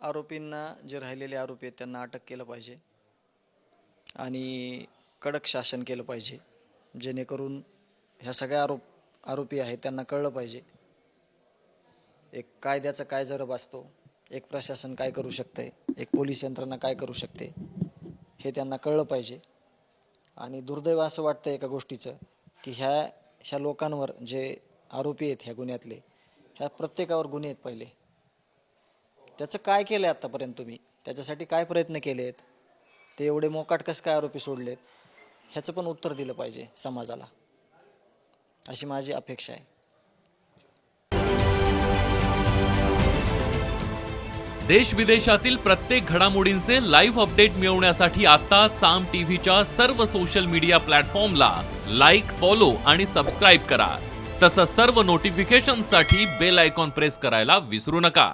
आरोपींना, जे राहिलेले आरोपी आहेत त्यांना अटक केलं पाहिजे आणि कडक शासन केलं पाहिजे, जेणेकरून ह्या सगळ्या आरोपी आहेत त्यांना कळलं पाहिजे एक कायद्याचा काय जरब असतो, एक प्रशासन काय करू शकते, एक पोलीस यंत्रणा काय करू शकते, हे त्यांना कळलं पाहिजे. आणि दुर्दैव असं वाटतं एका गोष्टीचं की ह्या लोकांवर जे आरोपी आहेत ह्या गुन्ह्यातले, ह्या प्रत्येकावर गुन्हे आहेत पहिले. त्याचं काय केलं आहे आत्तापर्यंत तुम्ही, त्याच्यासाठी काय प्रयत्न केले आहेत, ते एवढे मोकाट कसं काय आरोपी सोडलेत, ह्याचं पण उत्तर दिलं पाहिजे समाजाला, अशी माझी अपेक्षा आहे. देश विदेशातील प्रत्येक घडामोडींचे लाईव्ह अपडेट मिळवण्यासाठी आता साम टीव्हीच्या सर्व सोशल मीडिया प्लॅटफॉर्मला लाईक, फॉलो आणि सबस्क्राईब करा. तसंच सर्व नोटिफिकेशनसाठी बेल आयकॉन प्रेस करायला विसरू नका.